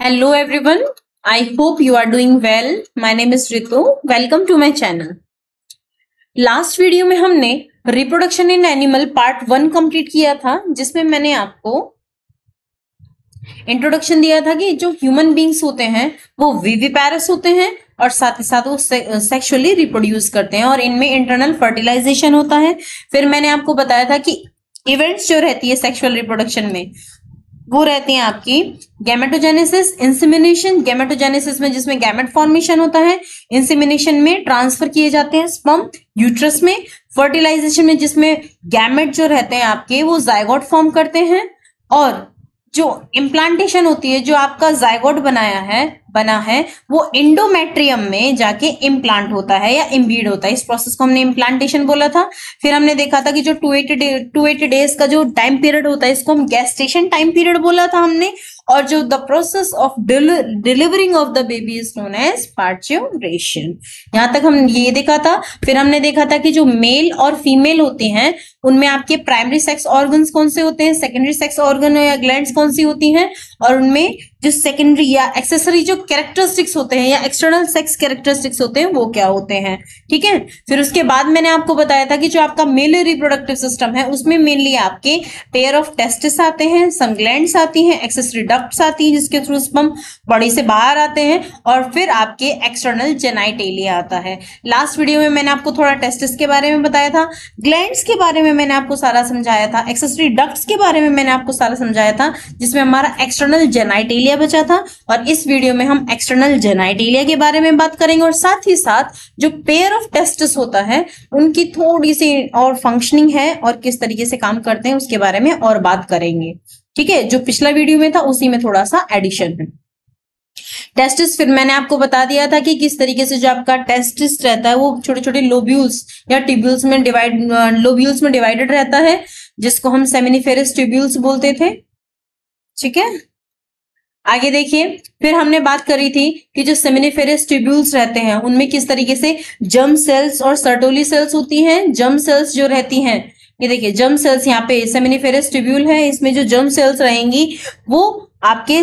Hello everyone. I hope you are doing well. My name is Ritu. Welcome to my channel. Last video में हमने reproduction in animal part 1 complete किया था, जिसमें मैंने आपको introduction दिया था कि जो ह्यूमन बींग्स होते हैं वो विविपैरस होते हैं और साथ ही साथ वो सेक्सुअली रिप्रोड्यूस करते हैं और इनमें इंटरनल फर्टिलाइजेशन होता है। फिर मैंने आपको बताया था कि इवेंट्स जो रहती है सेक्सुअल रिप्रोडक्शन में वो रहती हैं आपकी गैमेटोजेनेसिस, इंसेमिनेशन। गैमेटोजेनेसिस में जिसमें गैमेट फॉर्मेशन होता है, इंसेमिनेशन में ट्रांसफर किए जाते हैं स्पर्म यूट्रस में, फर्टिलाइजेशन में जिसमें गैमेट जो रहते हैं आपके वो जाइगोट फॉर्म करते हैं, और जो इम्प्लांटेशन होती है, जो आपका जाइगोट बना है वो एंडोमेट्रियम में जाके इम्प्लांट होता है या इम्बीड होता है। इस प्रोसेस को हमने इम्प्लांटेशन बोला था। फिर हमने देखा था कि जो 280 डेज का जो टाइम पीरियड होता है इसको हम गेस्टेशन टाइम पीरियड बोला था हमने, और जो the process of delivering of the baby is known as parturition. यहां तक हम ये देखा था। फिर हमने देखा था कि जो मेल और फीमेल होते हैं उनमें आपके प्राइमरी सेक्स ऑर्गन्स कौन से होते हैं, सेकेंडरी सेक्स ऑर्गन या ग्लैंड्स कौन सी होती हैं, और उनमें जो सेकेंडरी या एक्सेसरी जो कैरेक्टरिस्टिक्स होते हैं या एक्सटर्नल सेक्स कैरेक्टरिस्टिक्स होते हैं वो क्या होते हैं। ठीक है। फिर उसके बाद मैंने आपको बताया था कि जो आपका मेल रिप्रोडक्टिव सिस्टम है उसमें मेनली आपके पेयर ऑफ टेस्टिस आते हैं, सम ग्लैंड्स आती हैं, एक्सेसरी डक्ट्स आती हैं जिसके थ्रू स्पर्म बॉडी से बाहर आते हैं, और फिर आपके एक्सटर्नल जेनाइटेलिया आता है। लास्ट वीडियो में मैंने आपको थोड़ा टेस्टिस के बारे में बताया था, ग्लैंड्स के बारे में मैंने आपको सारा समझाया था, एक्सेसरी डक्ट्स के बारे में मैंने आपको सारा समझाया था, जिसमें हमारा एक्सटर्नल जेनाइटेलिया बचा था। और इस वीडियो में हम एक्सटर्नल जेनाइटेलिया के बारे में बात करेंगे, और साथ ही साथ जो पेयर ऑफ टेस्टिस होता है उनकी थोड़ी सी और फंक्शनिंग है और किस तरीके से काम करते हैं उसके बारे में और बात करेंगे। ठीक है। जो पिछला वीडियो में था उसी में थोड़ा सा एडिशन है। टेस्टिस फिर मैंने आपको बता दिया था कि किस तरीके से जो आपका टेस्टिस रहता है वो छोटे छोटे लोब्यूल्स या ट्यूब्यूल्स में डिवाइडेड रहता है, जिसको हम सेमिनिफेरस ट्यूब्यूल्स बोलते थे। ठीक है। आगे देखिए, फिर हमने बात करी थी कि जो सेमिनिफेरस ट्यूब्यूल्स रहते हैं उनमें किस तरीके से जर्म सेल्स और सर्टोली सेल्स होती हैं। जर्म सेल्स जो रहती हैं, ये देखिए जर्म सेल्स, यहाँ पे सेमिनिफेरस ट्यूब्यूल है, इसमें जो जर्म सेल्स रहेंगी वो आपके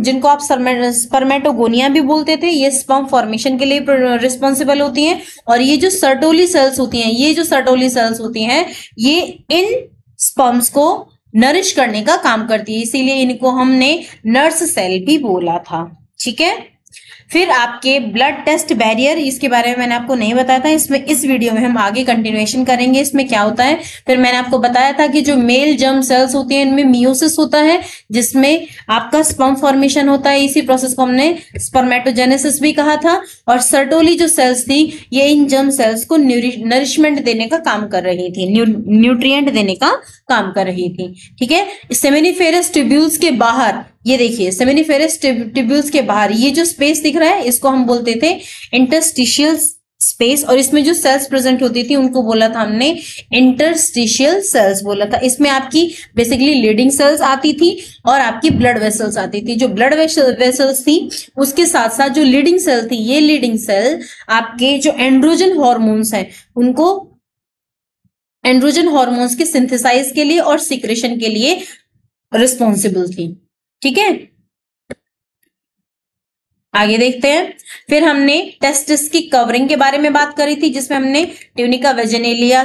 जिनको आप स्पर्मेटोगोनिया भी बोलते थे, ये स्पर्म फॉर्मेशन के लिए रिस्पॉन्सिबल होती हैं। और ये जो सर्टोली सेल्स होती हैं ये इन स्पर्म्स को नरिश करने का काम करती है, इसीलिए इनको हमने नर्स सेल भी बोला था। ठीक है। फिर आपके ब्लड टेस्ट बैरियर, इसके बारे में मैंने आपको नहीं बताया था, इसमें इस वीडियो में हम आगे कंटिन्यूएशन करेंगे इसमें क्या होता है। फिर मैंने आपको बताया था कि जो मेल जर्म सेल्स होती हैं इनमें मियोसिस होता है, जिसमें आपका स्पर्म फॉर्मेशन होता है, इसी प्रोसेस को हमने स्पर्मेटोजेनेसिस भी कहा था। और सर्टोली जो सेल्स थी ये इन जर्म सेल्स को नरिशमेंट देने का काम कर रही थी, न्यूट्रिएंट देने का काम कर रही थी। ठीक है। सेमिनिफेरस ट्यूब्यूल्स के बाहर, ये देखिए सेमिनिफेरस ट्यूब्यूल्स के बाहर ये जो स्पेस दिख रहा है इसको हम बोलते थे इंटरस्टिशियल स्पेस, और इसमें जो सेल्स प्रेजेंट होती थी उनको बोला था हमने इंटरस्टिशियल सेल्स बोला था। इसमें आपकी बेसिकली लीडिंग सेल्स आती थी और आपकी ब्लड वेसल्स आती थी। जो ब्लड वेसल्स थी उसके साथ साथ जो लीडिंग सेल थी, ये लीडिंग सेल आपके जो एंड्रोजन हॉर्मोन्स हैं उनको एंड्रोजन हॉर्मोन्स के सिंथेसाइज के लिए और सिक्रेशन के लिए रिस्पॉन्सिबल थी। ठीक है। आगे देखते हैं। फिर हमने टेस्टिस की कवरिंग के बारे में बात करी थी, जिसमें हमने ट्यूनिका वेजिनेलिया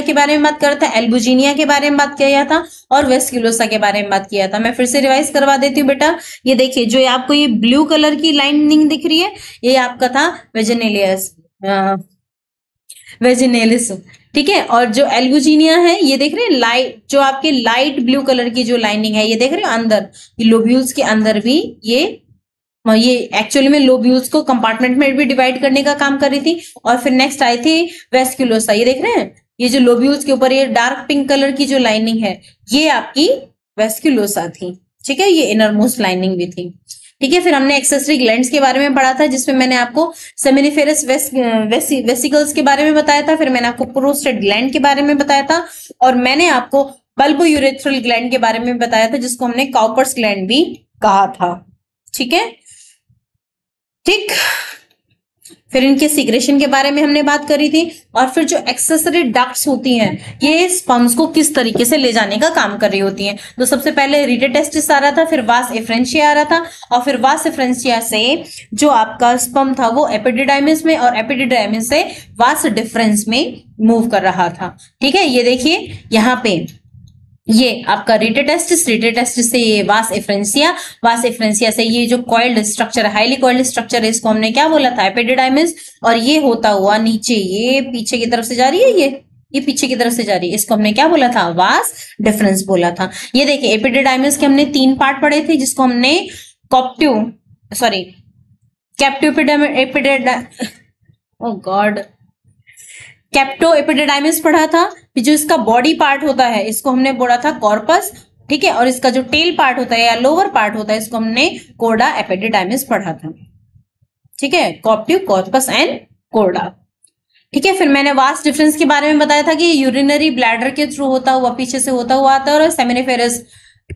के बारे में बात करा था, एल्बुजिनिया के बारे में बात किया था, और वेस्कुलोसा के बारे में बात किया था। मैं फिर से रिवाइज करवा देती हूँ बेटा। ये देखिए जो आपको ये ब्लू कलर की लाइनिंग दिख रही है ये आपका था वेजिनेलिस। ठीक है। और जो एल्बुजिनिया है ये देख रहे हैं लाइट, जो आपके लाइट ब्लू कलर की जो लाइनिंग है ये देख रहे हो अंदर, ये लोब्यूल्स के अंदर भी ये एक्चुअली में लोब्यूल्स को कंपार्टमेंट में भी डिवाइड करने का काम कर रही थी। और फिर नेक्स्ट आई थी वेस्कुलोसा, ये देख रहे हैं ये जो लोब्यूल्स के ऊपर ये डार्क पिंक कलर की जो लाइनिंग है ये आपकी वेस्कुलोसा थी। ठीक है। ये इनरमोस्ट लाइनिंग भी थी। ठीक है। फिर हमने एक्सेसरी ग्लैंड्स के बारे में पढ़ा था, जिसमें मैंने आपको सेमिनिफेरस वेसिकल्स के बारे में बताया था, फिर मैंने आपको प्रोस्टेट ग्लैंड के बारे में बताया था, और मैंने आपको बल्बोयूरेथ्रल ग्लैंड के बारे में बताया था जिसको हमने काउपर्स ग्लैंड भी कहा था। ठीक है। ठीक। फिर इनके सीक्रेशन के बारे में हमने बात करी थी, और फिर जो एक्सेसरी डक्ट्स होती हैं ये स्पर्म्स को किस तरीके से ले जाने का काम कर रही होती हैं। तो सबसे पहले रीटेटेस्टिस आ रहा था, फिर वास एफ्रेंशिया आ रहा था, और फिर वास एफ्रेंशिया से जो आपका स्पर्म था वो एपिडिडाइमिस में, और एपिडिडाइमिस से वास डिफरेंस में मूव कर रहा था। ठीक है, ये देखिए यहाँ पे ये आपका रीटेटेस्टिस से ये वास एफ्रेंसिया से ये जो coiled structure, highly coiled structure है, इसको हमने क्या बोला था, एपिडिडाइमिस। और ये होता हुआ नीचे ये पीछे की तरफ से जा रही है, ये पीछे की तरफ से जा रही है, इसको हमने क्या बोला था, वास डिफरेंस बोला था। ये देखिए एपिडिडाइमिस के हमने 3 पार्ट पढ़े थे, जिसको हमने कैप्टो एपिडिडाइमिस पढ़ा था। फिर जो इसका बॉडी पार्ट होता है इसको हमने बोला था कॉर्पस। ठीक है, और इसका जो टेल पार्ट होता है या लोअर पार्ट होता है इसको हमने कोडा एपिडिडाइमिस पढ़ा था। ठीक है, कॉप्टिव, कॉर्पस एंड कोडा। ठीक है, फिर मैंने वास्ट डिफरेंस के बारे में बताया था कि यूरिनरी ब्लैडर के थ्रू होता हुआ, पीछे से होता हुआ आता है, और सेमिनिफेरस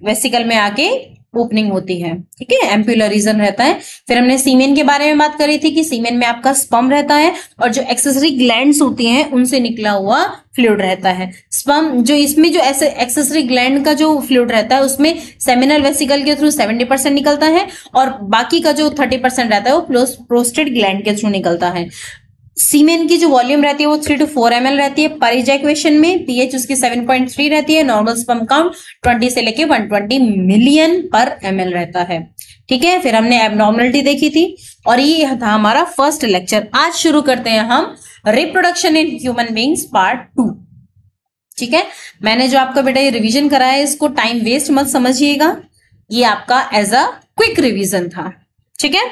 वेसिकल में आके ओपनिंग होती है। ठीक है, एम्पुलर रीजन रहता है। फिर हमने सीमेन के बारे में बात करी थी कि सीमेन में आपका स्पर्म रहता है, और जो एक्सेसरी ग्लैंड्स होती हैं उनसे निकला हुआ फ्लूइड रहता है। स्पर्म जो इसमें जो ऐसे एक्सेसरी ग्लैंड का जो फ्लूइड रहता है उसमें सेमिनल वेसिकल के थ्रू 70% निकलता है, और बाकी का जो 30% रहता है वो प्रोस्टेट ग्लैंड के थ्रू निकलता है। सीमेन की जो वॉल्यूम रहती है वो 3 to 4 ml रहती है पर इजैकुएशन में। पीएच उसकी 7.3 रहती है। नॉर्मल स्पर्म काउंट 20 से लेके 120 मिलियन पर ml रहता है। ठीक है, फिर हमने एबनॉर्मलिटी देखी थी, और ये था हमारा फर्स्ट लेक्चर। आज शुरू करते हैं हम reproduction in human beings part 2। ठीक है, मैंने जो आपका बेटा ये रिवीजन कराया है इसको टाइम वेस्ट मत समझिएगा, ये आपका एज अ क्विक रिवीजन था। ठीक है,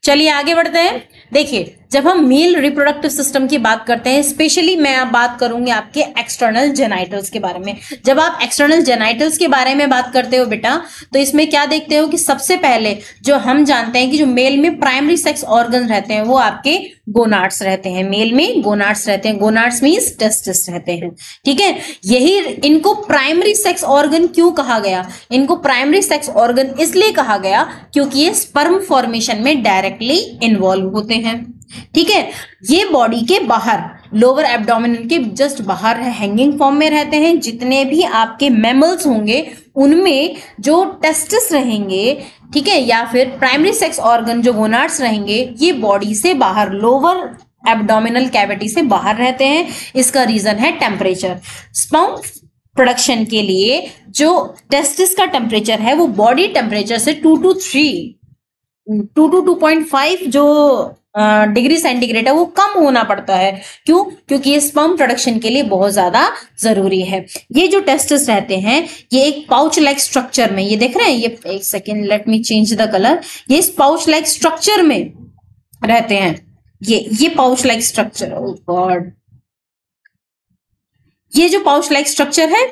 चलिए आगे बढ़ते हैं। देखिए, जब हम मेल रिप्रोडक्टिव सिस्टम की बात करते हैं, स्पेशली मैं अब बात करूंगी आपके एक्सटर्नल जेनाइटल्स के बारे में। जब आप एक्सटर्नल जेनाइटल्स के बारे में बात करते हो बेटा, तो इसमें क्या देखते हो कि सबसे पहले जो हम जानते हैं कि जो मेल में प्राइमरी सेक्स ऑर्गन रहते हैं वो आपके गोनाड्स रहते हैं। मेल में गोनाड्स रहते हैं, गोनाड्स मींस टेस्टिस रहते हैं। ठीक है, यही इनको प्राइमरी सेक्स ऑर्गन क्यों कहा गया, इनको प्राइमरी सेक्स ऑर्गन इसलिए कहा गया क्योंकि ये स्पर्म फॉर्मेशन में डायरेक्टली इन्वॉल्व होते हैं। ठीक है, ये बॉडी के बाहर लोअर एब्डोमिनल के जस्ट बाहर हैंगिंग फॉर्म में रहते हैं। जितने भी आपके मैमल्स होंगे उनमें जो टेस्टिस रहेंगे, ठीक है, या फिर प्राइमरी सेक्स ऑर्गन जो गोनाड्स रहेंगे, ये बॉडी से बाहर लोअर एब्डोमिनल कैविटी से बाहर रहते हैं। इसका रीजन है टेम्परेचर। स्पर्म प्रोडक्शन के लिए जो टेस्टिस का टेम्परेचर है वो बॉडी टेम्परेचर से 2 to 2.5 जो डिग्री सेंटीग्रेड है वो कम होना पड़ता है। क्यों? क्योंकि ये स्पर्म प्रोडक्शन के लिए बहुत ज्यादा जरूरी है। ये जो टेस्टिस रहते हैं ये एक पाउच लाइक स्ट्रक्चर में, ये देख रहे हैं, ये एक second let me change the colour, ये इस पाउच लाइक स्ट्रक्चर में रहते हैं। ये पाउच लाइक स्ट्रक्चर, ओह गॉड, ये जो पाउच लाइक स्ट्रक्चर है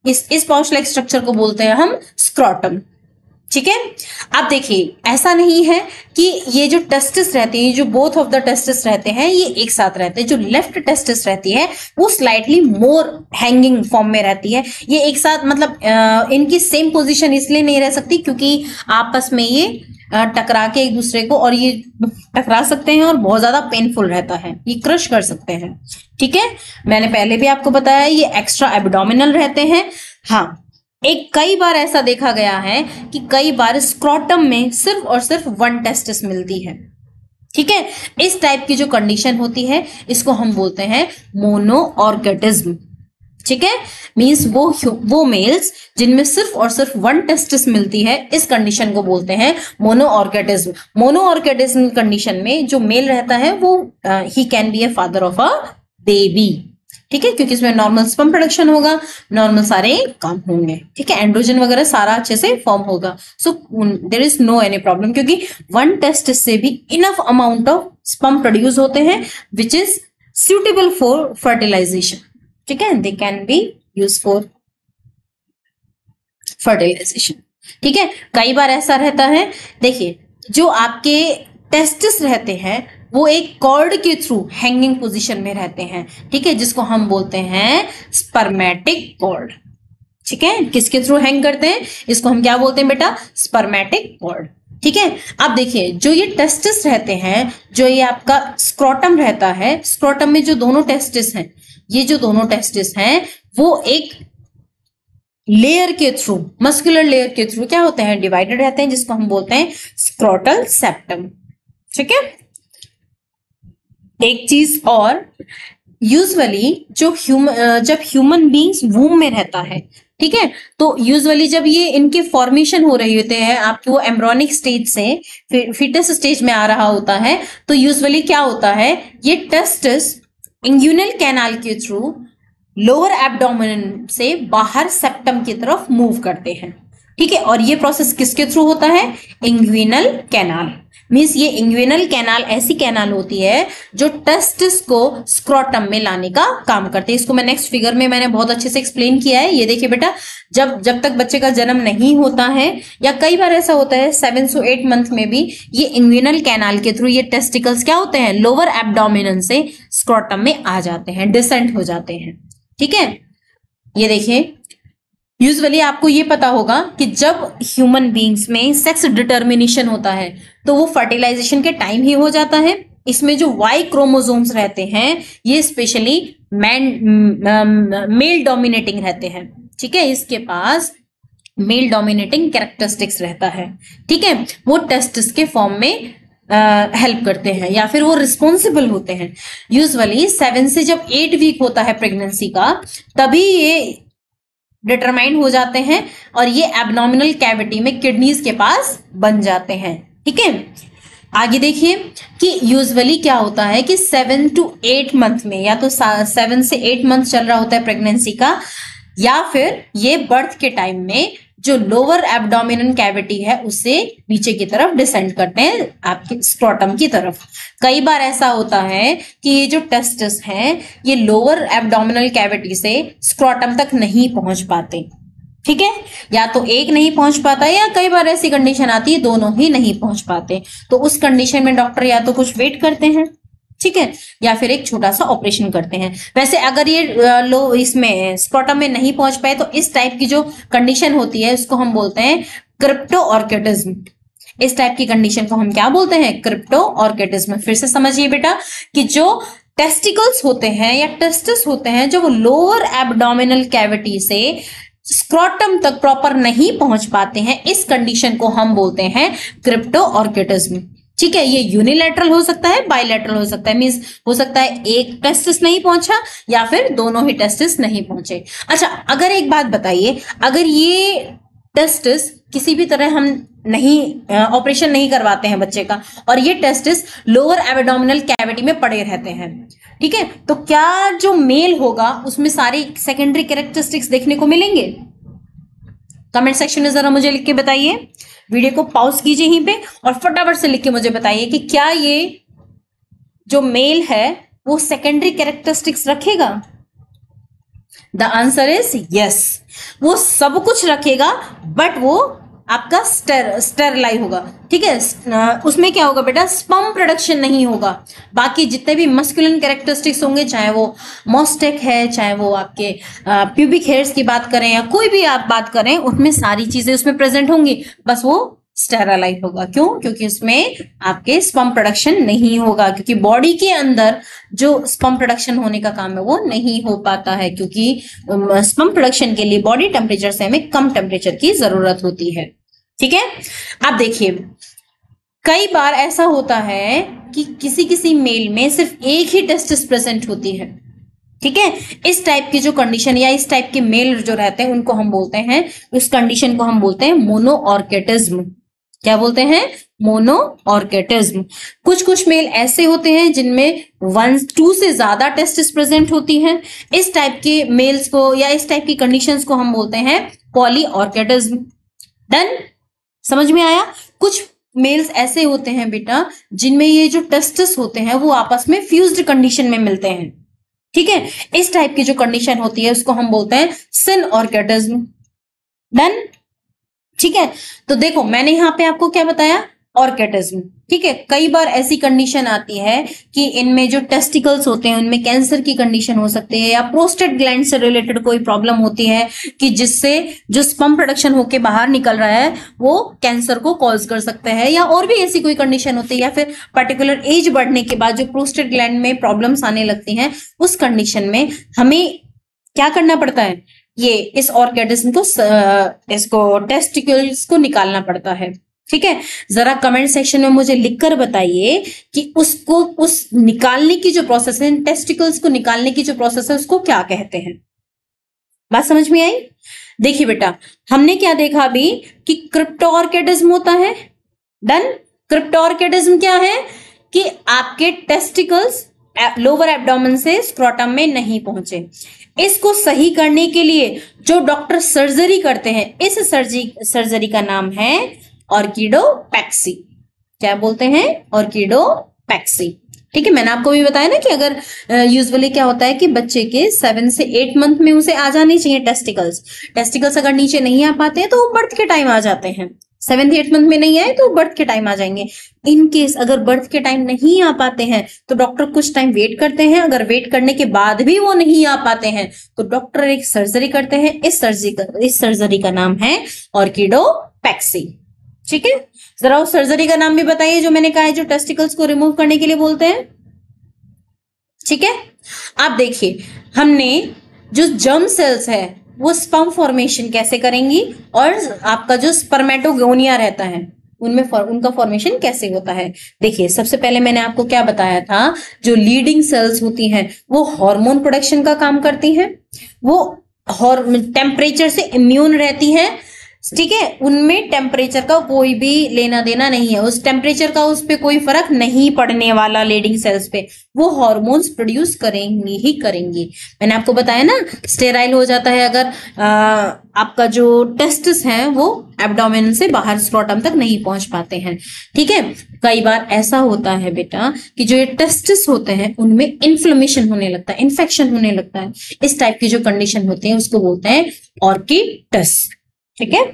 इस पाउच लाइक स्ट्रक्चर को बोलते हैं हम स्क्रोटम। ठीक है, अब देखिए ऐसा नहीं है कि ये जो टेस्टिस रहते हैं, जो बोथ ऑफ द टेस्टिस रहते हैं ये एक साथ रहते हैं। जो लेफ्ट टेस्टिस रहती है वो स्लाइटली मोर हैंगिंग फॉर्म में रहती है। ये एक साथ मतलब इनकी सेम पोजीशन इसलिए नहीं रह सकती क्योंकि आपस में ये टकरा के एक दूसरे को, और ये टकरा सकते हैं और बहुत ज्यादा पेनफुल रहता है, ये क्रश कर सकते हैं। ठीक है, मैंने पहले भी आपको बताया ये एक्स्ट्रा एब्डोमिनल रहते हैं। हाँ, एक कई बार ऐसा देखा गया है कि कई बार स्क्रोटम में सिर्फ और सिर्फ 1 टेस्टिस मिलती है। ठीक है, इस टाइप की जो कंडीशन होती है इसको हम बोलते हैं मोनोऑर्गेटिज्म। ठीक है, मींस वो मेल्स जिनमें सिर्फ और सिर्फ 1 टेस्टिस मिलती है, इस कंडीशन को बोलते हैं मोनोऑर्गेटिज्म। मोनोऑर्गेटिज्म कंडीशन में जो मेल रहता है वो he can be a father of a baby. ठीक है, क्योंकि इसमें नॉर्मल स्पर्म प्रोडक्शन होगा, नॉर्मल सारे काम होंगे। ठीक है, एंड्रोजन वगैरह सारा अच्छे से फॉर्म होगा। So there is no any problem, क्योंकि 1 टेस्टिस से भी enough amount of sperm produce होते हैं which is suitable for fertilization. ठीक है, they can be use for fertilization. ठीक है, कई बार ऐसा रहता है, देखिए जो आपके टेस्टिस रहते हैं वो एक कॉर्ड के थ्रू हैंगिंग पोजीशन में रहते हैं। ठीक है, जिसको हम बोलते हैं स्पर्मेटिक कॉर्ड। ठीक है, किसके थ्रू हैंग करते हैं, इसको हम क्या बोलते हैं बेटा, स्पर्मेटिक कॉर्ड। ठीक है। अब देखिए जो ये टेस्टिस रहते हैं, जो ये आपका स्क्रोटम रहता है, स्क्रोटम में जो दोनों टेस्टिस हैं, ये जो दोनों टेस्टिस हैं वो एक लेयर के थ्रू, मस्कुलर लेयर के थ्रू क्या होते हैं, डिवाइडेड रहते हैं, जिसको हम बोलते हैं स्क्रोटल सेप्टम। ठीक है। एक चीज और, यूजुअली जब ह्यूमन बींग्स वूम में रहता है, ठीक है, तो यूजुअली जब ये इनके फॉर्मेशन हो रहे होते हैं, आपके वो एम्ब्रॉनिक स्टेज से फिटस स्टेज में आ रहा होता है, तो यूजुअली क्या होता है, ये टेस्टिस इंग्यूनल कैनाल के थ्रू लोअर एब्डोमेन से बाहर सेप्टम की तरफ मूव करते हैं। ठीक है। और ये प्रोसेस किसके थ्रू होता है, इंग्यूनल कैनाल। मींस ये इंग्यूनल कैनाल ऐसी कैनाल होती है जो टेस्टिस को स्क्रोटम में लाने का काम करते हैं। इसको मैं नेक्स्ट फिगर में मैंने बहुत अच्छे से एक्सप्लेन किया है। ये देखिए बेटा, जब तक बच्चे का जन्म नहीं होता है, या कई बार ऐसा होता है 7 से 8 मंथ में भी, ये इंग्यूनल कैनाल के थ्रू ये टेस्टिकल्स क्या होते हैं, लोअर एब्डोमिनन से स्क्रोटम में आ जाते हैं, डिसेंट हो जाते हैं। ठीक है। ये देखिए, यूजुअली आपको ये पता होगा कि जब ह्यूमन बींग्स में सेक्स डिटर्मिनेशन होता है तो वो फर्टिलाइजेशन के टाइम ही हो जाता है। इसमें जो वाई क्रोमोसोम्स रहते हैं ये स्पेशली मेल डोमिनेटिंग रहते हैं। ठीक है। इसके पास मेल डोमिनेटिंग कैरेक्टरिस्टिक्स रहता है। ठीक है। वो टेस्टिस के फॉर्म में हेल्प करते हैं या फिर वो रिस्पॉन्सिबल होते हैं। यूजुअली 7 से जब 8 वीक होता है प्रेगनेंसी का, तभी ये डिटरमाइन हो जाते हैं और ये एब्डोमिनल कैविटी में किडनीज के पास बन जाते हैं। ठीक है। आगे देखिए कि यूजुअली क्या होता है कि 7 to 8 मंथ में, या तो 7 से 8 मंथ चल रहा होता है प्रेगनेंसी का, या फिर ये बर्थ के टाइम में जो लोअर एब्डोमिनल कैविटी है उससे नीचे की तरफ डिसेंड करते हैं आपके स्क्रोटम की तरफ। कई बार ऐसा होता है कि ये जो टेस्टिस हैं ये लोअर एब्डोमिनल कैविटी से स्क्रोटम तक नहीं पहुंच पाते। ठीक है। या तो एक नहीं पहुंच पाता है, या कई बार ऐसी कंडीशन आती है दोनों ही नहीं पहुंच पाते, तो उस कंडीशन में डॉक्टर या तो कुछ वेट करते हैं, ठीक है, या फिर एक छोटा सा ऑपरेशन करते हैं। वैसे अगर ये इसमें स्क्रोटम में नहीं पहुंच पाए तो इस टाइप की जो कंडीशन होती है उसको हम बोलते हैं क्रिप्टो ऑर्किडिज्म। इस टाइप की कंडीशन को हम क्या बोलते हैं, क्रिप्टो ऑर्किडिज्म। फिर से समझिए बेटा कि जो टेस्टिकल्स होते हैं या टेस्टिस होते हैं जो वो लोअर एब्डोमिनल कैविटी से स्क्रोटम तक प्रॉपर नहीं पहुंच पाते हैं, इस कंडीशन को हम बोलते हैं क्रिप्टो ऑर्किडिज्म। ठीक है। ये यूनिलैटरल हो सकता है, बायलैटरल हो सकता है, मींस हो सकता है एक टेस्टिस नहीं पहुंचा या फिर दोनों ही टेस्टिस नहीं पहुंचे। अच्छा, अगर एक बात बताइए, अगर ये टेस्टिस किसी भी तरह हम नहीं ऑपरेशन नहीं करवाते हैं बच्चे का, और ये टेस्टिस लोअर एब्डोमिनल कैविटी में पड़े रहते हैं, ठीक है, तो क्या जो मेल होगा उसमें सारी सेकेंडरी कैरेक्टरिस्टिक्स देखने को मिलेंगे? कमेंट सेक्शन में जरा मुझे लिख के बताइए। वीडियो को पॉज कीजिए यहीं पे और फटाफट से लिख के मुझे बताइए कि क्या ये जो मेल है वो सेकेंडरी कैरेक्टरिस्टिक्स रखेगा? द आंसर इज यस, वो सब कुछ रखेगा, बट वो आपका स्टेरलाइज होगा। ठीक है। उसमें क्या होगा बेटा, स्पर्म प्रोडक्शन नहीं होगा। बाकी जितने भी मस्कुलिन कैरेक्टरिस्टिक्स होंगे, चाहे वो मोस्टेक है, चाहे वो आपके प्यूबिक हेयर्स की बात करें या कोई भी आप बात करें, उसमें सारी चीजें उसमें प्रेजेंट होंगी, बस वो स्टेरलाइज होगा। क्यों? क्योंकि उसमें आपके स्पर्म प्रोडक्शन नहीं होगा, क्योंकि बॉडी के अंदर जो स्पर्म प्रोडक्शन होने का काम है वो नहीं हो पाता है, क्योंकि स्पर्म प्रोडक्शन के लिए बॉडी टेम्परेचर से हमें कम टेम्परेचर की जरूरत होती है। ठीक है। अब देखिए, कई बार ऐसा होता है कि किसी किसी मेल में सिर्फ एक ही टेस्टिस प्रेजेंट होती है। ठीक है। इस टाइप की जो कंडीशन या इस टाइप के मेल जो रहते हैं उनको हम बोलते हैं, उस कंडीशन को हम बोलते हैं मोनोऑर्किटिज्म। क्या बोलते हैं? मोनोऑर्किटिज्म। कुछ कुछ मेल ऐसे होते हैं जिनमें 1-2 से ज्यादा टेस्टिस प्रेजेंट होती हैं। इस टाइप के मेल्स को या इस टाइप की कंडीशंस को हम बोलते हैं पॉलीऑर्किटिज्म। डन? समझ में आया? कुछ मेल्स ऐसे होते हैं बेटा जिनमें ये जो टेस्टिस होते हैं वो आपस में फ्यूज्ड कंडीशन में मिलते हैं। ठीक है। इस टाइप की जो कंडीशन होती है उसको हम बोलते हैं सिनऑर्किटिज्म। डन? ठीक है। तो देखो, मैंने यहां पे आपको क्या बताया, ऑर्किडिज्म। ठीक है, कई बार ऐसी कंडीशन आती है कि इनमें जो टेस्टिकल्स होते हैं उनमें कैंसर की कंडीशन हो सकती है, या प्रोस्टेट ग्लैंड से रिलेटेड कोई प्रॉब्लम होती है कि जिससे जो स्पर्म प्रोडक्शन होके बाहर निकल रहा है वो कैंसर को कॉज कर सकता है, या और भी ऐसी कोई कंडीशन होती है, या फिर पर्टिकुलर एज बढ़ने के बाद जो प्रोस्टेट ग्लैंड में प्रॉब्लम्स आने लगती हैं, उस कंडीशन में हमें क्या करना पड़ता है, ये इस ऑर्किडिज्म को इसको टेस्टिकल्स को निकालना पड़ता है। ठीक है, जरा कमेंट सेक्शन में मुझे लिखकर बताइए कि उसको, उस निकालने की जो प्रोसेस है, टेस्टिकल्स को निकालने की जो प्रोसेस है, उसको क्या कहते हैं। बात समझ में आई? देखिए बेटा, हमने क्या देखा अभी कि क्रिप्टोऑर्किडिज्म होता है। डन। क्रिप्टोऑर्किडिज्म क्या है कि आपके टेस्टिकल्स लोअर एब्डोमेन से स्क्रोटम में नहीं पहुंचे। इसको सही करने के लिए जो डॉक्टर सर्जरी करते हैं, इस सर्जरी का नाम है ऑर्किडोपैक्सी। क्या बोलते हैं? ऑर्किडोपैक्सी। ठीक है, मैंने आपको भी बताया ना कि अगर यूजुअली क्या होता है कि बच्चे के 7 से 8 मंथ में उसे आ जाने चाहिए टेस्टिकल्स अगर नीचे नहीं आ पाते हैं तो वो बर्थ के टाइम आ जाते हैं। 7th 8th मंथ में नहीं आए तो बर्थ के टाइम आ जाएंगे। इन केस अगर बर्थ के टाइम नहीं आ पाते हैं तो डॉक्टर कुछ टाइम वेट करते हैं। अगर वेट करने के बाद भी वो नहीं आ पाते हैं तो डॉक्टर एक सर्जरी करते हैं। इस सर्जरी का नाम है ऑर्किडोपैक्सी। ठीक है, जरा उस सर्जरी का नाम भी बताइए जो मैंने कहा है, जो टेस्टिकल्स को रिमूव करने के लिए बोलते हैं। ठीक है, आप देखिए, हमने जो जर्म सेल्स है वो स्पर्म फॉर्मेशन कैसे करेंगी, और आपका जो स्पर्मेटोगोनिया रहता है उनमें उनका फॉर्मेशन कैसे होता है। देखिए, सबसे पहले मैंने आपको क्या बताया था, जो लीडिंग सेल्स होती हैं वो हार्मोन प्रोडक्शन का काम करती हैं, वो टेम्परेचर से इम्यून रहती हैं। ठीक है, उनमें टेम्परेचर का कोई भी लेना देना नहीं है, उस टेम्परेचर का उस पे कोई फर्क नहीं पड़ने वाला लीडिंग सेल्स पे। वो हार्मोन्स प्रोड्यूस करेंगी ही करेंगी। मैंने आपको बताया ना, स्टेराइल हो जाता है अगर आपका जो टेस्टिस है वो एब्डोमेन से बाहर स्क्रोटम तक नहीं पहुंच पाते हैं। ठीक है, कई बार ऐसा होता है बेटा कि जो ये टेस्टिस होते हैं उनमें इन्फ्लेमेशन होने लगता है, इन्फेक्शन होने लगता है। इस टाइप की जो कंडीशन होती है उसको बोलते हैं ऑर्किटिस। ठीक है,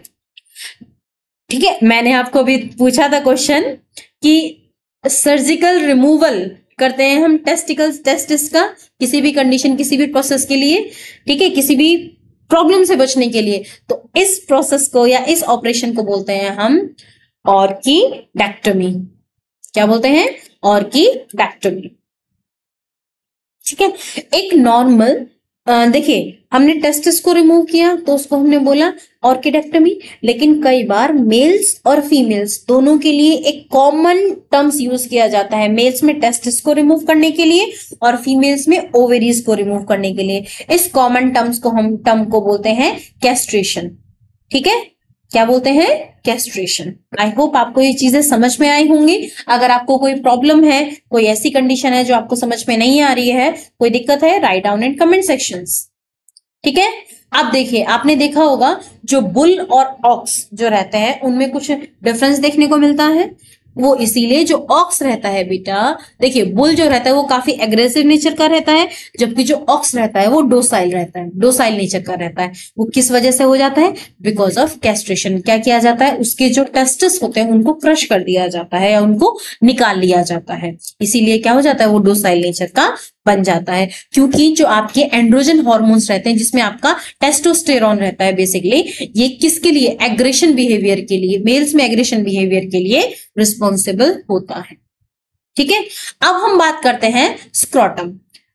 ठीक है, मैंने आपको भी पूछा था क्वेश्चन कि सर्जिकल रिमूवल करते हैं हम टेस्टिस का किसी भी कंडीशन, किसी भी प्रोसेस के लिए। ठीक है, किसी भी प्रॉब्लम से बचने के लिए, तो इस प्रोसेस को या इस ऑपरेशन को बोलते हैं हम ऑर्किडेक्टमी। क्या बोलते हैं? ऑर्किडेक्टमी। ठीक है, एक नॉर्मल देखिए, हमने टेस्टिस को रिमूव किया तो उसको हमने बोला ऑर्किडेक्टमी। लेकिन कई बार मेल्स और फीमेल्स दोनों के लिए एक कॉमन टर्म्स यूज किया जाता है। मेल्स में टेस्टिस को रिमूव करने के लिए और फीमेल्स में ओवेरीज को रिमूव करने के लिए। इस कॉमन टर्म को बोलते हैं कैस्ट्रेशन। ठीक है, क्या बोलते हैं? कैस्ट्रेशन। आई होप आपको ये चीजें समझ में आई होंगी। अगर आपको कोई प्रॉब्लम है, कोई ऐसी कंडीशन है जो आपको समझ में नहीं आ रही है, कोई दिक्कत है, write down in comment sections. ठीक है, अब देखिए, आपने देखा होगा जो बुल और ऑक्स जो रहते हैं उनमें कुछ डिफरेंस देखने को मिलता है। वो इसीलिए जो ऑक्स रहता है बेटा, देखिए बुल जो रहता है वो काफी एग्रेसिव नेचर का रहता है, जबकि जो ऑक्स रहता है वो डोसाइल रहता है, डोसाइल नेचर का रहता है। वो किस वजह से हो जाता है? Because of castration. क्या किया जाता है? उसके जो टेस्टिस होते हैं उनको क्रश कर दिया जाता है या उनको निकाल लिया जाता है। इसीलिए क्या हो जाता है? वो डोसाइल नेचर का बन जाता है। क्योंकि जो आपके एंड्रोजन हार्मोन्स रहते हैं जिसमें आपका टेस्टोस्टेरोन रहता है, बेसिकली ये किसके लिए? एग्रेशन बिहेवियर के लिए, मेल्स में एग्रेशन बिहेवियर के लिए रिस्पॉन्सिबल होता है। ठीक है, अब हम बात करते हैं स्क्रोटम।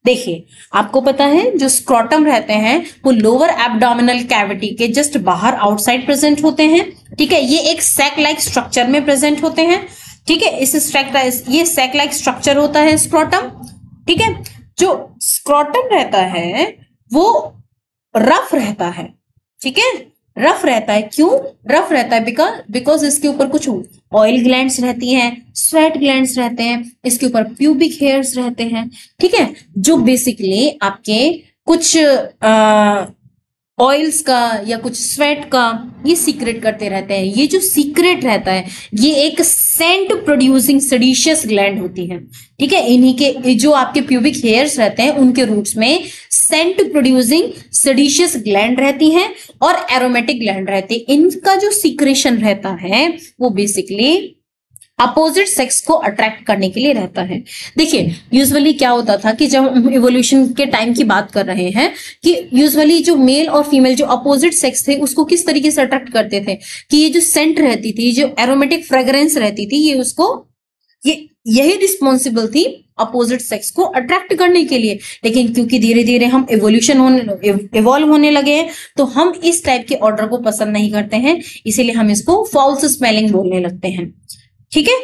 देखिए, आपको पता है जो स्क्रोटम रहते हैं वो लोअर एब्डोमिनल कैविटी के जस्ट बाहर आउटसाइड प्रेजेंट होते हैं। ठीक है, ये एक सैक लाइक स्ट्रक्चर में प्रेजेंट होते हैं। ठीक है, ये सैक लाइक स्ट्रक्चर होता है स्क्रोटम। ठीक है, जो स्क्रोटम रहता है वो रफ रहता है। ठीक है, रफ रहता है। क्यों रफ रहता है? बिकॉज इसके ऊपर कुछ ऑयल ग्लैंड्स रहती हैं, स्वेट ग्लैंड्स रहते हैं, इसके ऊपर प्यूबिक हेयर्स रहते हैं। ठीक है, जो बेसिकली आपके कुछ ऑयल्स का या कुछ स्वेट का ये सीक्रेट करते रहते हैं। ये जो सीक्रेट रहता है ये एक सेंट प्रोड्यूसिंग सेडिशियस ग्लैंड होती है। ठीक है, इन्हीं के जो आपके प्यूबिक हेयर्स रहते हैं उनके रूट्स में सेंट प्रोड्यूसिंग सेडिशियस ग्लैंड रहती हैं और एरोमेटिक ग्लैंड रहती है। इनका जो सीक्रेशन रहता है वो बेसिकली अपोजिट सेक्स को अट्रैक्ट करने के लिए रहता है। देखिए यूजुअली क्या होता था कि जब हम इवोल्यूशन के टाइम की बात कर रहे हैं कि यूजुअली जो मेल और फीमेल जो अपोजिट सेक्स थे उसको किस तरीके से अट्रैक्ट करते थे कि ये जो सेंट रहती थी, जो एरोमेटिक फ्रेग्रेंस रहती थी, ये उसको यही रिस्पॉन्सिबल थी अपोजिट सेक्स को अट्रैक्ट करने के लिए। लेकिन क्योंकि धीरे धीरे हम इवॉल्व होने लगे हैं तो हम इस टाइप के ऑर्डर को पसंद नहीं करते हैं, इसीलिए हम इसको फॉल्स स्मेलिंग बोलने लगते हैं। ठीक है,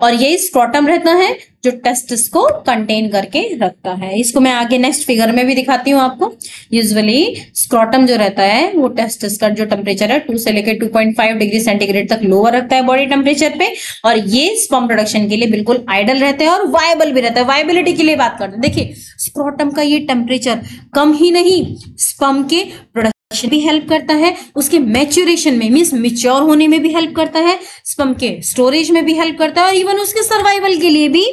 और यही स्क्रोटम रहता है जो टेस्टिस को कंटेन करके रखता है। इसको मैं आगे नेक्स्ट फिगर में भी दिखाती हूँ आपको। यूजुअली स्क्रोटम जो रहता है वो टेस्टिस का जो टेम्परेचर है 2 से लेकर 2.5 डिग्री सेंटीग्रेड तक लोअर रखता है बॉडी टेम्परेचर पे, और ये स्पर्म प्रोडक्शन के लिए बिल्कुल आइडल रहता है और वायबल भी रहता है। वायबिलिटी के लिए बात करते हैं, देखिए स्क्रोटम का ये टेम्परेचर कम ही नहीं स्पर्म के प्रोडक्शन भी हेल्प करता है, उसके मैच्योरेशन में मींस मैच्योर होने में भी हेल्प करता है, स्पर्म के स्टोरेज में भी हेल्प करता है, और इवन उसके सर्वाइवल के लिए भी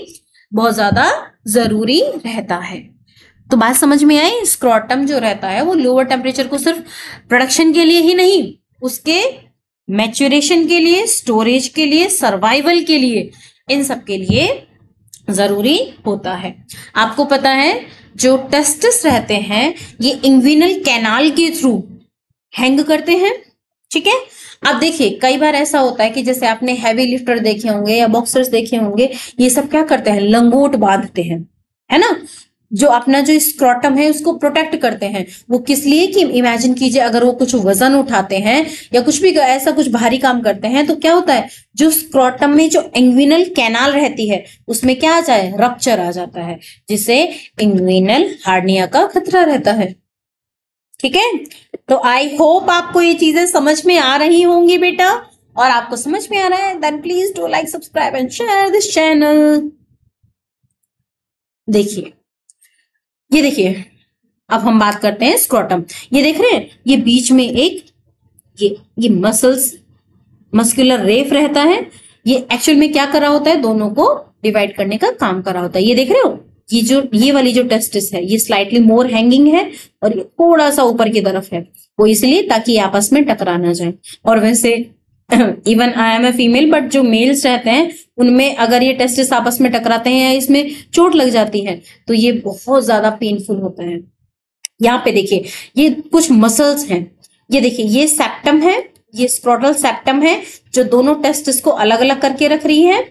बहुत ज्यादा जरूरी रहता है। तो बात समझ में आई, स्क्रोटम जो रहता है वो लोअर टेम्परेचर को सिर्फ प्रोडक्शन के लिए ही नहीं, उसके मैच्योरेशन के लिए, स्टोरेज के लिए, सर्वाइवल के लिए, इन सब के लिए जरूरी होता है। आपको पता है जो टेस्टिस रहते हैं ये इंग्विनल कैनाल के थ्रू हैंग करते हैं। ठीक है, अब देखिए कई बार ऐसा होता है कि जैसे आपने हैवी लिफ्टर देखे होंगे या बॉक्सर्स देखे होंगे, ये सब क्या करते हैं, लंगोट बांधते हैं, है ना, जो अपना जो स्क्रोटम है उसको प्रोटेक्ट करते हैं। वो किस लिए कि इमेजिन कीजिए अगर वो कुछ वजन उठाते हैं या कुछ भी ऐसा कुछ भारी काम करते हैं तो क्या होता है, जो स्क्रोटम में जो इंग्विनल कैनाल रहती है उसमें क्या आ जाए, रप्चर आ जाता है, जिससे इंग्विनल हार्निया का खतरा रहता है। ठीक है, तो आई होप आपको ये चीजें समझ में आ रही होंगी बेटा, और आपको समझ में आ रहा है then please do like, subscribe and share this channel. देखिए ये देखिए, अब हम बात करते हैं स्क्रोटम। ये देख रहे हैं, ये बीच में एक ये मस्कुलर रेफ रहता है। ये एक्चुअल में क्या कर रहा होता है, दोनों को डिवाइड करने का काम कर रहा होता है। ये देख रहे हो, ये वाली जो टेस्टिस है ये स्लाइटली मोर हैंगिंग है और ये थोड़ा सा ऊपर की तरफ है, वो इसलिए ताकि आपस में टकरा ना जाए। और वैसे even I am a female, but जो मेल्स रहते हैं उनमें अगर ये टेस्टिस आपस में टकराते हैं या इसमें चोट लग जाती है तो ये बहुत ज्यादा पेनफुल होता है। यहाँ पे देखिए ये कुछ मसल्स हैं, ये देखिए ये सेप्टम है, ये स्क्रोटल सेप्टम है जो दोनों टेस्टिस को अलग अलग करके रख रही है।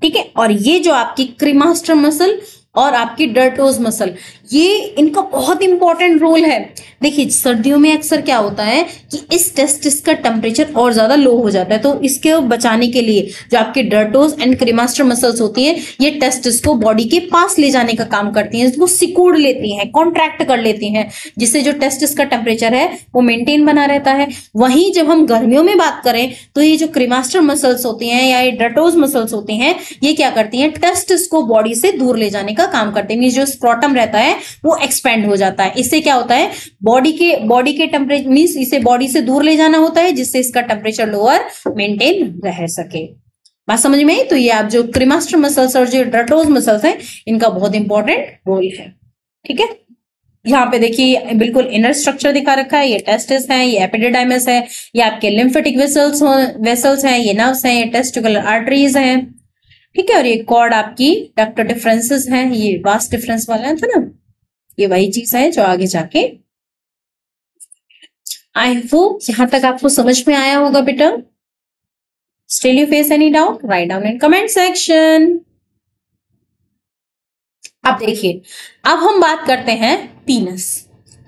ठीक है, और ये जो आपकी क्रीमास्टर मसल और आपकी डर्टोज मसल, ये इनका बहुत इंपॉर्टेंट रोल है। देखिए सर्दियों में अक्सर क्या होता है कि इस टेस्टिस का टेम्परेचर और ज्यादा लो हो जाता है, तो इसके बचाने के लिए जो आपके डर्टोज एंड क्रीमास्टर मसल्स होती हैं ये टेस्टिस को बॉडी के पास ले जाने का काम करती हैं, इसको सिकुड़ लेती हैं, कॉन्ट्रैक्ट कर लेती हैं, जिससे जो टेस्टिस का टेम्परेचर है वो मेंटेन बना रहता है। वहीं जब हम गर्मियों में बात करें तो ये जो क्रीमास्टर मसल्स होती हैं या ये डर्टोज मसल्स होती हैं ये क्या करती हैं, टेस्टिस को बॉडी से दूर ले जाने का काम करते हैं। जो स्क्रोटम रहता है वो एक्सपेंड हो जाता है, इससे क्या होता है, बॉडी के टेम्परेचर मींस इसे बॉडी से दूर ले जाना होता है जिससे इसका टेम्परेचर लोअर मेंटेन रह सके। बात समझ में आई? तो ये आप जो क्रीमास्टर मसल्स और जो डर्टोज मसल्स हैं इनका बहुत इंपॉर्टेंट रोल है। ठीक है, यहाँ पे बिल्कुल इनर स्ट्रक्चर दिखा रखा है, ये टेस्टिस है, ये एपिडिडाइमस है, ये आपके लिम्फेटिक वेसल्स हैं, ये नर्व्स हैं, ये टेस्टिकुलर आर्टरीज हैं। ठीक है, और ये कॉर्ड आपकी डक्ट डिफरेंसेस हैं, ये वास्ट डिफरेंस वाला था ना, ये वही चीज है जो आगे जाके। आई होप यहां तक आपको समझ में आया होगा बेटा। Still you face any doubt, write down in comment section. अब देखिए, अब हम बात करते हैं पीनस।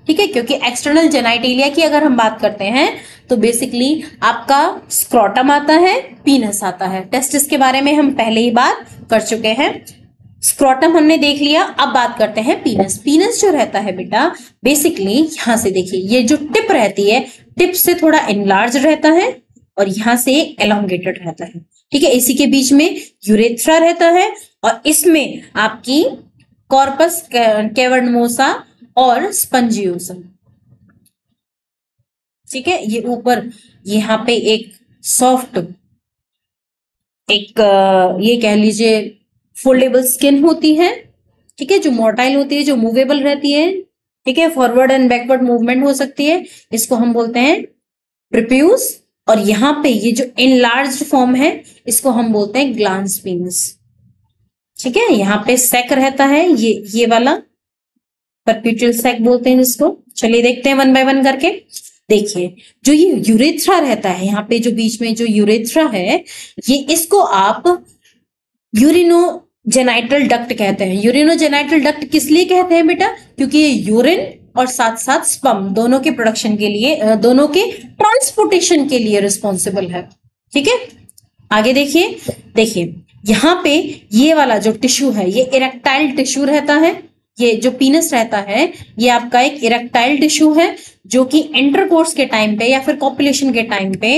ठीक है, क्योंकि एक्सटर्नल जेनाइटेलिया की अगर हम बात करते हैं तो बेसिकली आपका स्क्रोटम आता है, पीनस आता है। टेस्टिस के बारे में हम पहले ही बात कर चुके हैं, स्क्रोटम हमने देख लिया। अब बात करते हैं पीनस। पीनस जो रहता है बेटा बेसिकली यहां से देखिए, ये जो टिप रहती है टिप से थोड़ा इनलार्ज रहता है और यहां से एलोंगेटेड रहता है। ठीक है, इसी के बीच में यूरेथ्रा रहता है और इसमें आपकी कॉर्पस कैवर्नमोसा और स्पंजियोसम। ठीक है, ये ऊपर यहाँ पे एक सॉफ्ट ये कह लीजिए फोल्डेबल स्किन होती है। ठीक है, जो मोटाइल होती है, जो मूवेबल रहती है। ठीक है, फॉरवर्ड एंड बैकवर्ड मूवमेंट हो सकती है, इसको हम बोलते हैं प्रीप्यूस। और यहाँ पे ये जो इनलार्ज्ड फॉर्म है इसको हम बोलते हैं ग्लांस पीनस। ठीक है, यहाँ पे सेक रहता है, ये वाला परपेचुअल सेक बोलते हैं जिसको। चलिए देखते हैं वन बाय वन करके। देखिए जो ये यूरेथ्रा रहता है, यहाँ पे जो बीच में जो यूरेथ्रा है, ये इसको आप यूरिनोजेनाइटल डक्ट कहते हैं। यूरिनोजेनाइटल डक्ट किस लिए कहते हैं बेटा? क्योंकि ये यूरिन और साथ साथ स्पर्म दोनों के प्रोडक्शन के लिए, दोनों के ट्रांसपोर्टेशन के लिए रिस्पॉन्सिबल है। ठीक है, आगे देखिए यहाँ पे ये वाला जो टिश्यू है ये इरेक्टाइल टिश्यू रहता है। ये जो पीनस रहता है ये आपका एक इरेक्टाइल टिश्यू है जो कि इंटरकोर्स के टाइम पे या फिर कॉपुलेशन के टाइम पे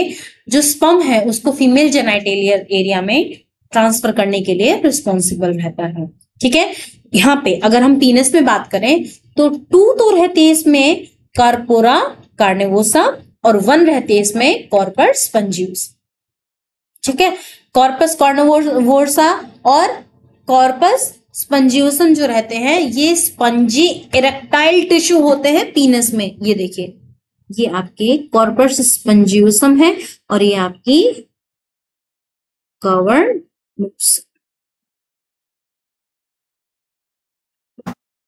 जो स्पर्म है उसको फीमेल जेनाइटल एरिया में ट्रांसफर करने के लिए रिस्पॉन्सिबल रहता है। ठीक है, यहाँ पे अगर हम पीनस में बात करें तो 2 तो रहती है इसमें कार्पोरा कार्नेवोसा और 1 रहती है इसमें कॉर्पस स्पंजियोसा। ठीक है, कॉर्पस कार्नेवोसा और कॉर्पस स्पंजियोसम जो रहते हैं ये स्पंजी इरेक्टाइल टिश्यू होते हैं पीनस में। ये देखिए ये आपके कॉर्पस स्पंजियोसम है और ये आपकी कवर्नोसा।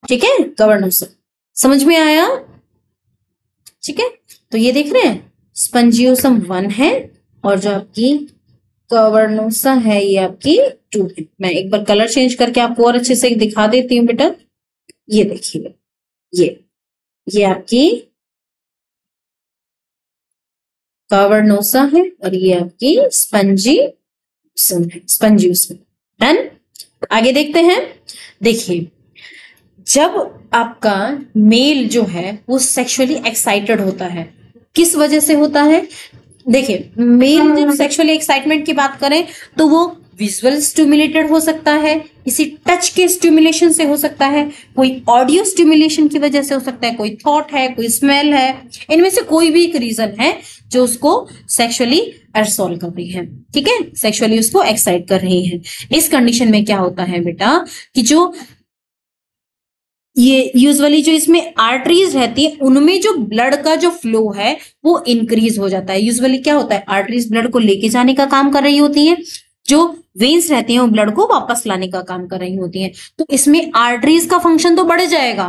ठीक है, कवर्नोसा समझ में आया? ठीक है, तो ये देख रहे हैं स्पंजियोसम 1 है और जो आपकी कवर्नोसा है ये आपकी 2 है। मैं एक बार कलर चेंज करके आपको और अच्छे से दिखा देती हूँ बेटा। ये देखिए ये आपकी कवर्नोसा है और ये आपकी स्पंजियोसम है, स्पंजियोसम। डन, आगे देखते हैं। देखिए जब आपका मेल जो है वो सेक्सुअली एक्साइटेड होता है, किस वजह से होता है? देखिए मेल जब सेक्सुअली एक्साइटमेंट की बात करें तो वो विजुअल स्टिमुलेटेड हो सकता है, किसी टच के स्टिमुलेशन से हो सकता है, कोई ऑडियो स्टिमुलेशन की वजह से हो सकता है, कोई थॉट है, कोई स्मेल है, इनमें से कोई भी एक रीजन है जो उसको सेक्सुअली असॉल्ट कर रही है। ठीक है, सेक्सुअली उसको एक्साइट कर रही है। इस कंडीशन में क्या होता है बेटा कि जो ये यूजुअली जो इसमें आर्टरीज रहती है उनमें जो ब्लड का जो फ्लो है वो इंक्रीज हो जाता है। यूजुअली क्या होता है, आर्टरीज ब्लड को लेके जाने का काम कर रही होती है, जो वेन्स रहती हैं वो ब्लड को वापस लाने का काम कर रही होती हैं। तो इसमें आर्टरीज का फंक्शन तो बढ़ जाएगा।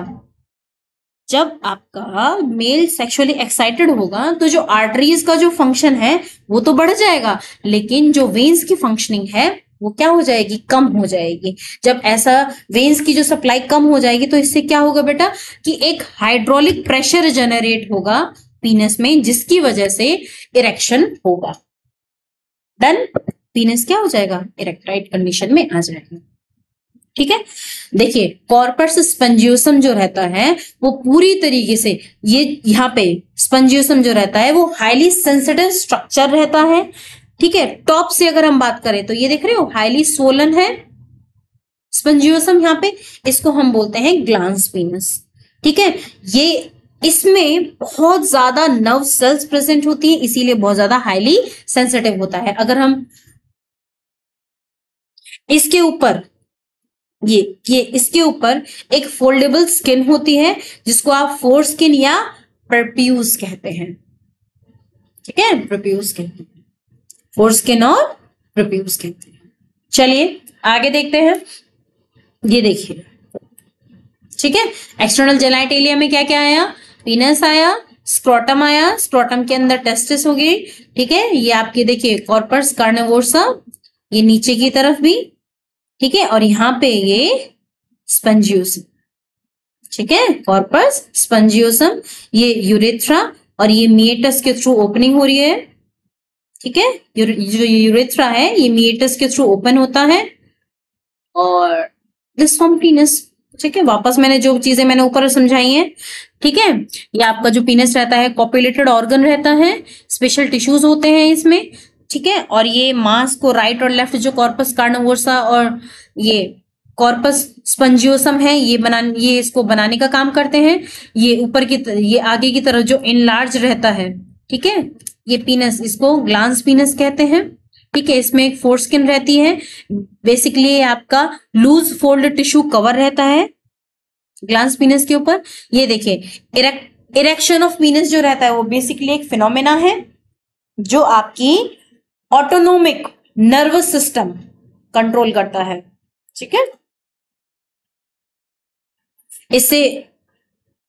जब आपका मेल सेक्सुअली एक्साइटेड होगा तो जो आर्टरीज का जो फंक्शन है वो तो बढ़ जाएगा, लेकिन जो वेन्स की फंक्शनिंग है वो क्या हो जाएगी, कम हो जाएगी। जब ऐसा वेन्स की जो सप्लाई कम हो जाएगी तो इससे क्या होगा बेटा कि एक हाइड्रोलिक प्रेशर जनरेट होगा पीनस में, जिसकी वजह से इरेक्शन होगा। डन, पीनस क्या हो जाएगा, इरेक्टाइल कंडीशन में आ जाएगा। ठीक है, देखिए कॉर्पस स्पंजियोसम जो रहता है वो पूरी तरीके से ये यहाँ पे स्पंजियोसम जो रहता है वो हाईली सेंसिटिव स्ट्रक्चर रहता है। ठीक है, टॉप से अगर हम बात करें तो ये देख रहे हो हाईली स्वोलन है स्पंजियोसम यहाँ पे, इसको हम बोलते हैं ग्लांस पीनस। ठीक है, ये इसमें बहुत ज्यादा नर्व सेल्स प्रेजेंट होती है, इसीलिए बहुत ज्यादा हाईली सेंसिटिव होता है। अगर हम इसके ऊपर ये इसके ऊपर एक फोल्डेबल स्किन होती है जिसको आप फोर स्किन या प्रप्यूस कहते हैं। ठीक है, प्रप्यूस कहते हैं, फोर स्किन और प्रप्यूस कहते हैं। चलिए आगे देखते हैं। ये देखिए, ठीक है, एक्सटर्नल जेनाइटेलिया में क्या क्या आया, पीनस आया, स्क्रोटम आया, स्क्रोटम के अंदर टेस्टिस हो गई। ठीक है, ये आपके देखिए कॉर्पस कार्नेवोसा, ये नीचे की तरफ भी, ठीक है, और यहाँ पे ये स्पंजियोसम। ठीक है, कॉर्पस स्पंजियोसम, ये यूरेथ्रा और ये मिएटस के थ्रू ओपनिंग हो रही है। ठीक है, जो यूरेथ्रा है ये मिएटस के थ्रू ओपन होता है और दिस फॉर्म पीनस। ठीक है, वापस मैंने जो चीजें मैंने ऊपर समझाई हैं। ठीक है, ये आपका जो पीनस रहता है कॉपुलेटेड ऑर्गन रहता है, स्पेशल टिश्यूज होते हैं इसमें। ठीक है, और ये मांस को राइट और लेफ्ट जो कॉर्पस कार्नेवोसा और ये कॉर्पस स्पंजियोसम है ये इसको बनाने का काम करते हैं। ये ऊपर की ये आगे की तरफ जो इनलार्ज रहता है, ठीक है, ये पीनस, इसको ग्लांस पीनस कहते हैं। ठीक है, इसमें एक फोर स्किन रहती है, बेसिकली आपका लूज फोल्ड टिश्यू कवर रहता है ग्लांस पीनस के ऊपर। ये देखिए इरेक्शन ऑफ पीनस जो रहता है वो बेसिकली एक फिनोमेना है। जो आपकी ऑटोनोमिक नर्वस सिस्टम कंट्रोल करता है। ठीक है, इससे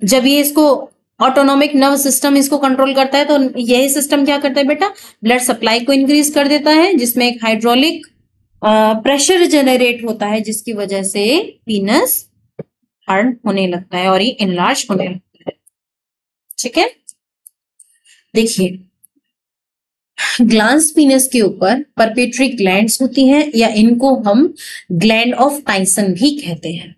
जब ये इसको ऑटोनोमिक नर्वस सिस्टम इसको कंट्रोल करता है तो यही सिस्टम क्या करता है बेटा, ब्लड सप्लाई को इंक्रीज कर देता है, जिसमें एक हाइड्रोलिक प्रेशर जनरेट होता है, जिसकी वजह से पीनस हार्ड होने लगता है और ये इनलार्ज होने लगता है। ठीक है, देखिए ग्लांस पीनस के ऊपर परपेट्री ग्लैंड्स होती हैं, या इनको हम ग्लैंड ऑफ टाइसन भी कहते हैं।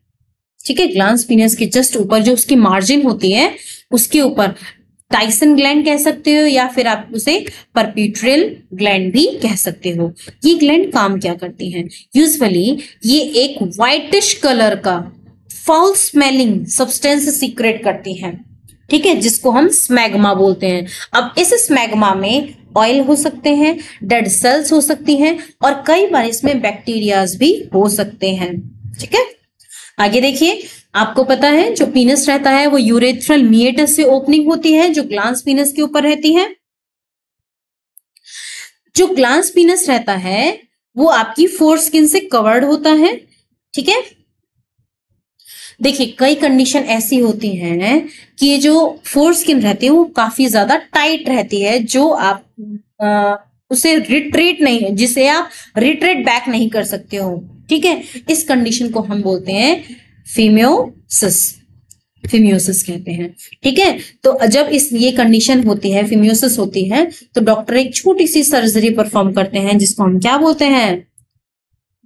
ठीक है, ग्लांस पीनस के जस्ट ऊपर जो उसकी मार्जिन होती है उसके ऊपर टाइसन ग्लैंड कह सकते हो, या फिर आप उसे परपेट्रियल ग्लैंड भी कह सकते हो। ये ग्लैंड काम क्या करती हैं? यूजुअली ये एक व्हाइटिश कलर का फाउल स्मेलिंग सब्सटेंस सीक्रेट करती हैं। ठीक है, जिसको हम स्मैग्मा बोलते हैं। अब इस स्मैग्मा में ऑयल हो सकते हैं, डेड सेल्स हो सकती हैं, और कई बार इसमें बैक्टीरियाज भी हो सकते हैं। ठीक है, आगे देखिए, आपको पता है जो पीनस रहता है वो यूरेथ्रल मिएटस से ओपनिंग होती है, जो ग्लांस पीनस के ऊपर रहती है। जो ग्लांस पीनस रहता है वो आपकी फोर स्किन से कवर्ड होता है। ठीक है, देखिए कई कंडीशन ऐसी होती हैं कि ये जो फोर स्किन रहती है वो काफी ज्यादा टाइट रहती है, जो आप उसे रिट्रेट नहीं है, जिसे आप रिट्रेट बैक नहीं कर सकते हो। ठीक है, इस कंडीशन को हम बोलते हैं फीमियोसिस, फीमियोसिस कहते हैं। ठीक है, तो जब ये कंडीशन होती है, फीमियोसिस होती है, तो डॉक्टर एक छोटी सी सर्जरी परफॉर्म करते हैं, जिसको हम क्या बोलते हैं,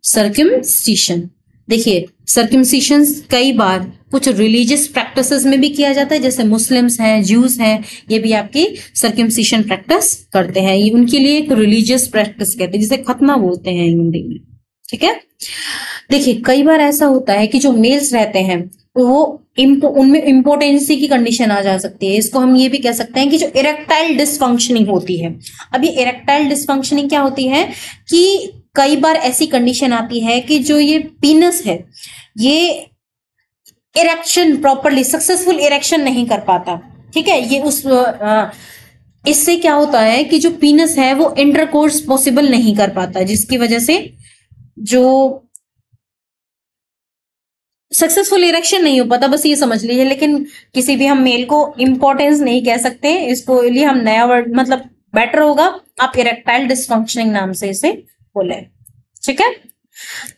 सर्कमसिशन। देखिए सर्कमसिशन कई बार कुछ रिलीजियस प्रैक्टिसेस में भी किया जाता है, जैसे मुस्लिम्स हैं, ज्यूज हैं, ये भी आपकी सर्कमसिशन प्रैक्टिस करते हैं। ये उनके लिए एक रिलीजियस प्रैक्टिस कहते हैं, जिसे खतना बोलते हैं हिंदी में। ठीक है, देखिए कई बार ऐसा होता है कि जो मेल्स रहते हैं वो उनमें इम्पोर्टेंसी की कंडीशन आ जा सकती है। इसको हम ये भी कह सकते हैं कि जो इरेक्टाइल डिसफंक्शनिंग होती है। अब ये इरेक्टाइल डिसफंक्शनिंग क्या होती है कि कई बार ऐसी कंडीशन आती है कि जो ये पीनस है ये इरेक्शन प्रॉपरली सक्सेसफुल इरेक्शन नहीं कर पाता। ठीक है, ये इससे क्या होता है कि जो पीनस है वो इंटरकोर्स पॉसिबल नहीं कर पाता, जिसकी वजह से जो सक्सेसफुल इरेक्शन नहीं हो पाता, बस ये समझ लीजिए। लेकिन किसी भी हम मेल को इंपॉर्टेंस नहीं कह सकते, इसको लिए हम नया वर्ड, मतलब बेटर होगा आप इरेक्टाइल डिसफंक्शनिंग नाम से इसे बोले। ठीक है,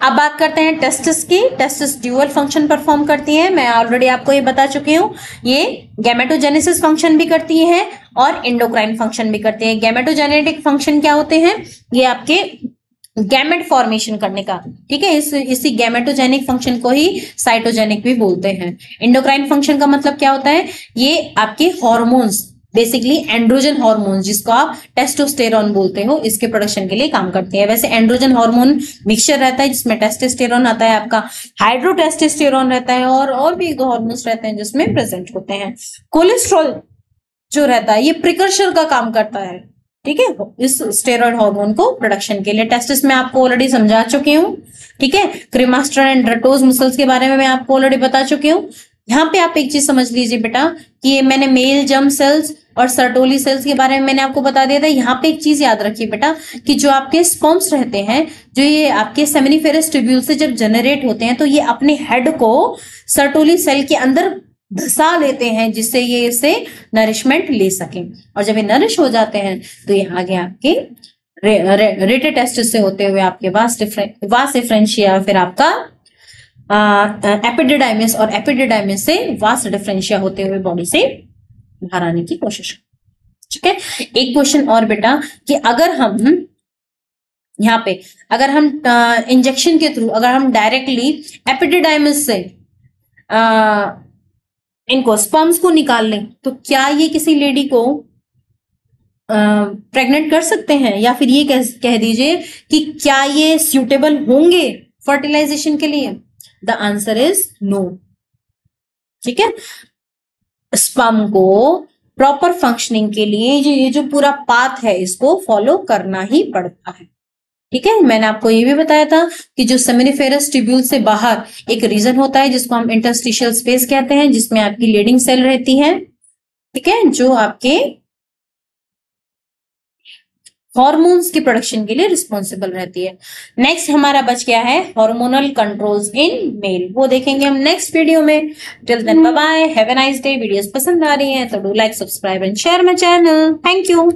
अब बात करते हैं टेस्टिस की। टेस्टिस ड्यूअल फंक्शन परफॉर्म करती है, मैं ऑलरेडी आपको ये बता चुकी हूँ। ये गैमेटोजेनेसिस फंक्शन भी करती है और एंडोक्राइन फंक्शन भी करती है। गैमेटोजेनेटिक फंक्शन क्या होते हैं, ये आपके गैमेट फॉर्मेशन करने का। ठीक है, इसी गैमेटोजेनिक फंक्शन को ही साइटोजेनिक भी बोलते हैं। एंडोक्राइन फंक्शन का मतलब क्या होता है, ये आपके हॉर्मोन्स, बेसिकली एंड्रोजन हार्मोन, जिसको आप टेस्टोस्टेरोन बोलते हो, इसके प्रोडक्शन के लिए काम करते हैं। वैसे एंड्रोजन हार्मोन मिक्सचर रहता है जिसमें टेस्टोस्टेरोन आता है, आपका हाइड्रोटेस्टोस्टेरोन रहता है, और भी दो हार्मोन्स रहते हैं जिसमें प्रेजेंट होते हैं। कोलेस्ट्रॉल जो रहता है ये प्रिकर्सर का काम करता है। ठीक है, इस स्टेरॉइड हार्मोन को प्रोडक्शन के लिए। टेस्टिस में आपको ऑलरेडी समझा चुकी हूँ। ठीक है, क्रीमास्टर एंड ड्रटोज मसल्स के बारे में मैं आपको ऑलरेडी बता चुकी हूँ। यहाँ पे आप एक चीज समझ लीजिए बेटा कि ये मैंने मेल जर्म सेल्स और सर्टोली सेल्स के बारे में मैंने आपको बता दिया था। यहाँ पे एक चीज याद रखिए बेटा कि जो आपके स्पर्म्स रहते हैं, जो ये आपके सेमिनिफेरस ट्यूब्यूल से जब जनरेट होते हैं, तो ये अपने हेड को सर्टोली सेल के अंदर धसा लेते हैं, जिससे ये इसे नरिशमेंट ले सके। और जब ये नरिश हो जाते हैं तो ये आगे आपके रेटेटेस्टिस से होते हुए आपके वास डिफरेंशिया, फिर आपका एपिडिडाइमिस, और एपिडिडाइमिस से वास डिफरेंशिया होते हुए बॉडी से बाहर आने की कोशिश। ठीक है, एक क्वेश्चन और बेटा कि अगर हम यहाँ पे इंजेक्शन के थ्रू अगर हम डायरेक्टली एपिडिडाइमिस से इनको स्पर्म्स को निकाल लें, तो क्या ये किसी लेडी को प्रेग्नेंट कर सकते हैं, या फिर ये कह दीजिए कि क्या ये सूटेबल होंगे फर्टिलाइजेशन के लिए? The answer is no. ठीक है, स्पर्म को प्रॉपर फंक्शनिंग के लिए ये जो पूरा पाथ है इसको फॉलो करना ही पड़ता है। ठीक है, मैंने आपको ये भी बताया था कि जो सेमिनिफेरस ट्यूब्यूल से बाहर एक रीजन होता है जिसको हम इंटरस्टिशियल स्पेस कहते हैं, जिसमें आपकी लीडिंग सेल रहती है। ठीक है, जो आपके हॉर्मोन्स की प्रोडक्शन के लिए रिस्पॉन्सिबल रहती है। नेक्स्ट हमारा बच गया है हार्मोनल कंट्रोल्स इन मेल, वो देखेंगे हम नेक्स्ट वीडियो में। Till then bye bye, have a nice day. Videos पसंद आ रही हैं तो do like, subscribe and share my channel. Thank you.